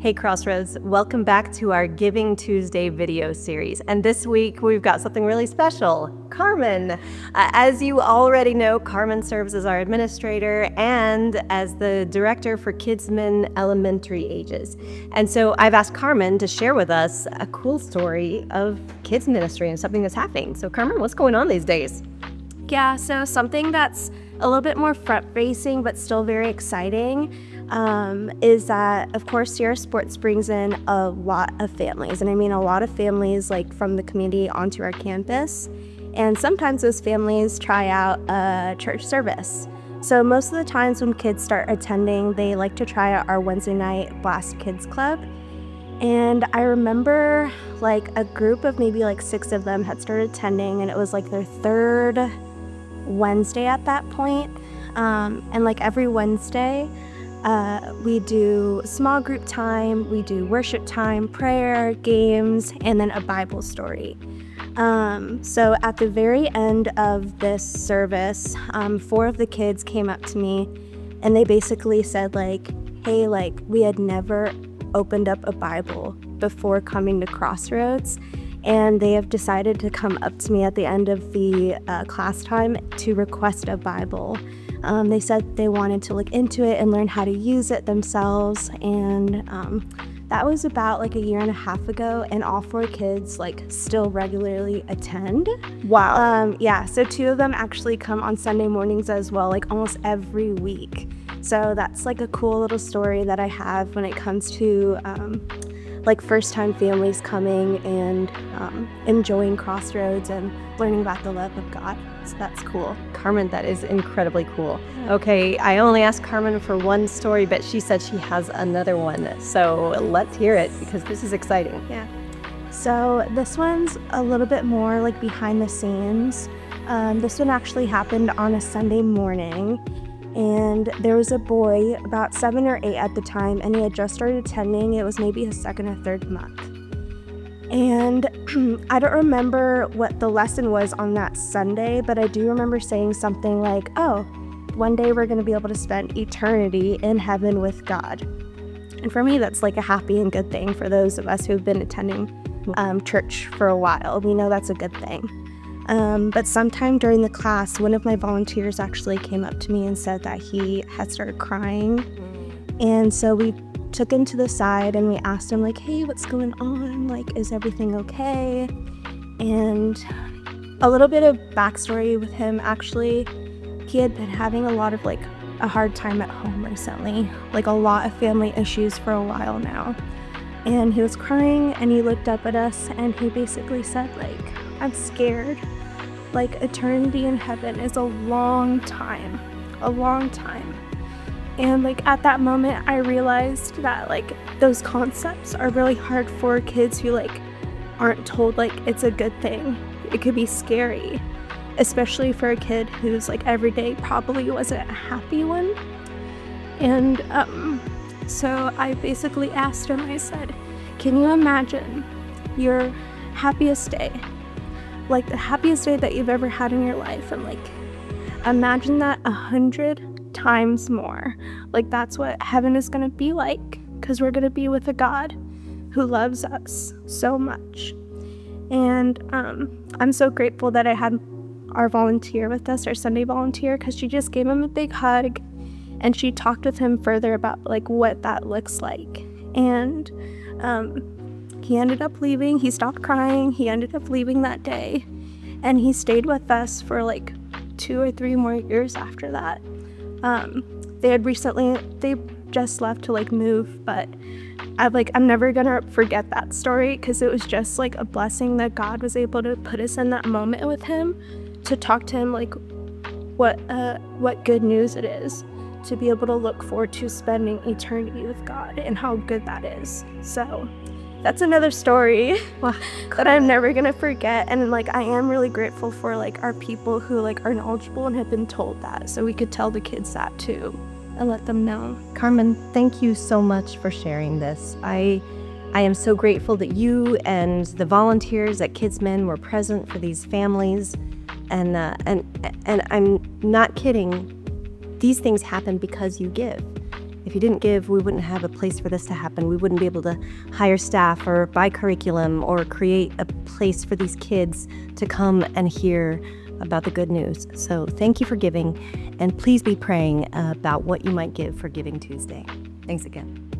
Hey Crossroads, welcome back to our Giving Tuesday video series. And this week we've got something really special, Carmen. As you already know, Carmen serves as our administrator and as the director for Kidsmen elementary ages. And so I've asked Carmen to share with us a cool story of kids ministry and something that's happening. So Carmen, what's going on these days? Yeah, so something that's a little bit more front-facing but still very exciting is that, of course, Sierra Sports brings in a lot of families. And I mean a lot of families like from the community onto our campus. And sometimes those families try out a church service. So most of the times when kids start attending, they like to try out our Wednesday night Blast Kids Club. And I remember like a group of maybe like 6 of them had started attending, and it was like their third Wednesday at that point. And like every Wednesday, we do small group time, we do worship time, prayer, games, and then a Bible story. So at the very end of this service, 4 of the kids came up to me and they basically said like, hey, like we had never opened up a Bible before coming to Crossroads, and they have decided to come up to me at the end of the class time to request a Bible. They said they wanted to look into it and learn how to use it themselves, and that was about like a year and a half ago, and all 4 kids like still regularly attend. Wow. Yeah, so 2 of them actually come on Sunday mornings as well, like almost every week. So that's like a cool little story that I have when it comes to like first-time families coming and enjoying Crossroads and learning about the love of God. So that's cool. Carmen, that is incredibly cool. Okay, I only asked Carmen for one story, but she said she has another one. So let's hear it because this is exciting. Yeah. So this one's a little bit more like behind the scenes. This one actually happened on a Sunday morning. And there was a boy, about 7 or 8 at the time, and he had just started attending. It was maybe his 2nd or 3rd month. And I don't remember what the lesson was on that Sunday, but I do remember saying something like, oh, one day we're going to be able to spend eternity in heaven with God. And for me, that's like a happy and good thing for those of us who've been attending church for a while. We know that's a good thing. But sometime during the class, one of my volunteers actually came up to me and said that he had started crying. And so we took him to the side and we asked him like, hey, what's going on? Like, is everything okay? And a little bit of backstory with him, actually, he had been having a lot of like a hard time at home recently, like a lot of family issues for a while now. And he was crying and he looked up at us and he basically said like, I'm scared. Like eternity in heaven is a long time. And like at that moment I realized that like those concepts are really hard for kids who like aren't told like it's a good thing. It could be scary, especially for a kid who's like every day probably wasn't a happy one. And so I basically asked him, I said, can you imagine your happiest day? Like the happiest day that you've ever had in your life, and like imagine that 100 times more. Like that's what heaven is gonna be like, because we're gonna be with a God who loves us so much. And I'm so grateful that I had our volunteer with us, our Sunday volunteer, because she just gave him a big hug and she talked with him further about like what that looks like. And he ended up leaving. He stopped crying. He ended up leaving that day. And he stayed with us for like 2 or 3 more years after that. They just left to like move, but I'm never gonna forget that story, because it was just like a blessing that God was able to put us in that moment with him, to talk to him like what good news it is to be able to look forward to spending eternity with God and how good that is. So that's another story that I'm never gonna forget. And like I am really grateful for like our people who like are knowledgeable and have been told that, so we could tell the kids that too and let them know. Carmen, thank you so much for sharing this. I am so grateful that you and the volunteers at Kidsmen were present for these families, and I'm not kidding. These things happen because you give. If if you didn't give, we wouldn't have a place for this to happen. We wouldn't be able to hire staff or buy curriculum or create a place for these kids to come and hear about the good news. So thank you for giving, and please be praying about what you might give for Giving Tuesday. Thanks again.